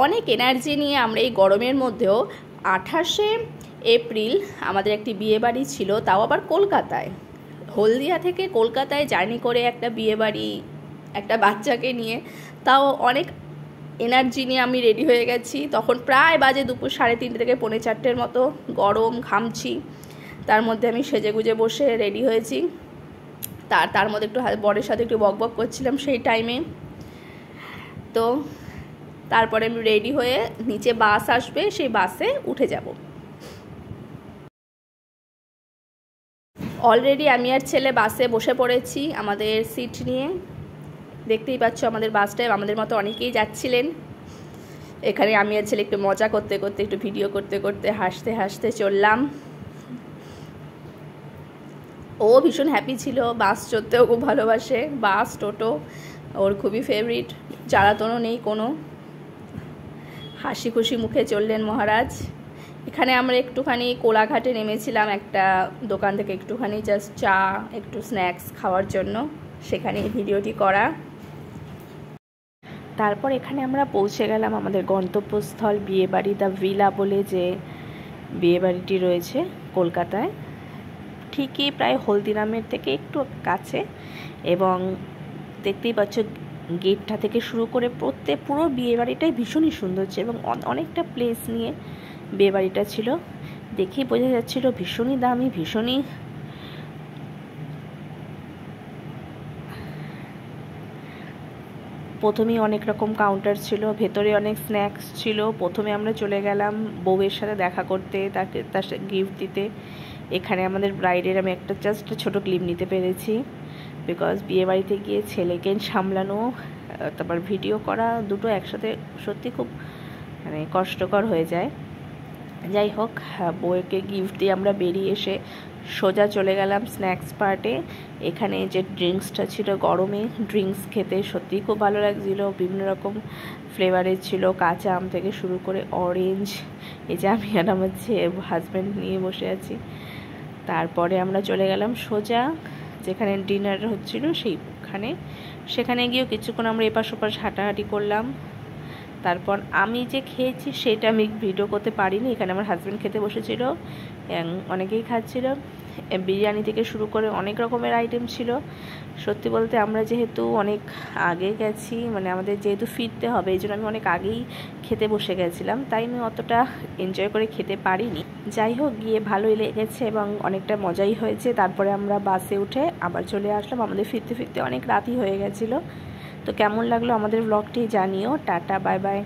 অনেক এনার্জি নিয়ে আমরা এই গরমের মধ্যেও 28শে এপ্রিল আমাদের একটি বিয়েবাড়ি ছিল, তাও আবার কলকাতায়। হলদিয়া থেকে কলকাতায় জার্নি করে একটা বিয়েবাড়ি, একটা বাচ্চাকে নিয়ে, তাও অনেক এনার্জি নিয়ে আমি রেডি হয়ে গেছি। তখন প্রায় বাজে দুপুর 3:30 থেকে 4:45 মতো, গরম, ঘামছি। তার মধ্যে আমি সেজেগুজে বসে রেডি হয়েছি। তার মধ্যে একটু বরের সাথে একটু বকবক করছিলাম সেই টাইমে। তো তারপরে আমি রেডি হয়ে, নিচে বাস আসবে, সেই বাসে উঠে যাব। অলরেডি আমি আর ছেলে বাসে বসে পড়েছি আমাদের সিট নিয়ে। দেখতেই পাচ্ছ আমাদের বাসটায় আমাদের মতো অনেকেই যাচ্ছিলেন। এখানে আমি আর ছেলে একটু মজা করতে করতে, একটু ভিডিও করতে করতে, হাসতে হাসতে চললাম। ও ভীষণ হ্যাপি ছিল, বাস চড়তেও খুব ভালোবাসে, বাস টোটো ওর খুবই ফেভারিট। জ্বালাতনও নেই কোনো, হাসি খুশি মুখে চললেন মহারাজ। এখানে আমরা একটুখানি কোলাঘাটে নেমেছিলাম একটা দোকান থেকে, একটুখানি জাস্ট চা, একটু স্ন্যাক্স খাওয়ার জন্য, সেখানে ভিডিওটি করা। তারপর এখানে আমরা পৌঁছে গেলাম আমাদের গন্তব্যস্থল বিয়েবাড়ি দ্য ভিলা বলে যে বিয়েবাড়িটি রয়েছে কলকাতায়, ঠিকই প্রায় হলদিরামের থেকে একটু কাছে। এবং দেখতেই পাচ্ছ গেটটা থেকে শুরু করে পুরো বিয়েবাড়িটাই ভীষণই সুন্দর ছিল, এবং অনেকটা প্লেস নিয়ে বিয়েবাড়িটা ছিল। দেখেই বোঝা যাচ্ছিল ভীষণই দামি, ভীষণই প্রথমেই অনেক রকম কাউন্টার ছিল, ভেতরে অনেক স্ন্যাক্স ছিল। প্রথমে আমরা চলে গেলাম বউয়ের সাথে দেখা করতে, তার গিফট দিতে। এখানে আমাদের ব্রাইডের আমি একটা জাস্ট ছোটো ক্লিপ নিতে পেরেছি, বিকজ বিয়েবাড়িতে গিয়ে ছেলেকে সামলানো তারপর ভিডিও করা দুটো একসাথে সত্যি খুব মানে কষ্টকর হয়ে যায়। যাই হোক, বউকে গিফট দিয়ে আমরা বেরিয়ে এসে সোজা চলে গেলাম স্ন্যাক্স পার্টে। এখানে যে ড্রিঙ্কসটা ছিল, গরমে ড্রিঙ্কস খেতে সত্যিই খুব ভালো লাগছিলো। বিভিন্ন রকম ফ্লেভারের ছিল, কাঁচা আম থেকে শুরু করে অরেঞ্জ। এই যে আমি আর আমার হাজব্যান্ড নিয়ে বসে আছি। তারপরে আমরা চলে গেলাম সোজা যেখানে ডিনার হচ্ছিল সেইখানে। সেখানে গিয়েও কিছুক্ষণ আমরা এপাশ ওপাশ হাঁটাহাঁটি করলাম। তারপর আমি যে খেয়েছি সেটা আমি ভিডিও করতে পারিনি। এখানে আমার হাজব্যান্ড খেতে বসেছিল, অনেকেই খাচ্ছিল। বিরিয়ানি থেকে শুরু করে অনেক রকমের আইটেম ছিল। সত্যি বলতে আমরা যেহেতু অনেক আগে গেছি, মানে আমাদের যেহেতু ফিরতে হবে, এই জন্য আমি অনেক আগেই খেতে বসে গেছিলাম, তাই আমি অতটা এনজয় করে খেতে পারিনি। যাই হোক, গিয়ে ভালোই লেগেছে এবং অনেকটা মজাই হয়েছে। তারপরে আমরা বাসে উঠে আবার চলে আসলাম। আমাদের ফিরতে ফিরতে অনেক রাতই হয়ে গেছিলো। তো কেমন লাগলো আমাদের ব্লগটি জানিও। Tata, bye bye.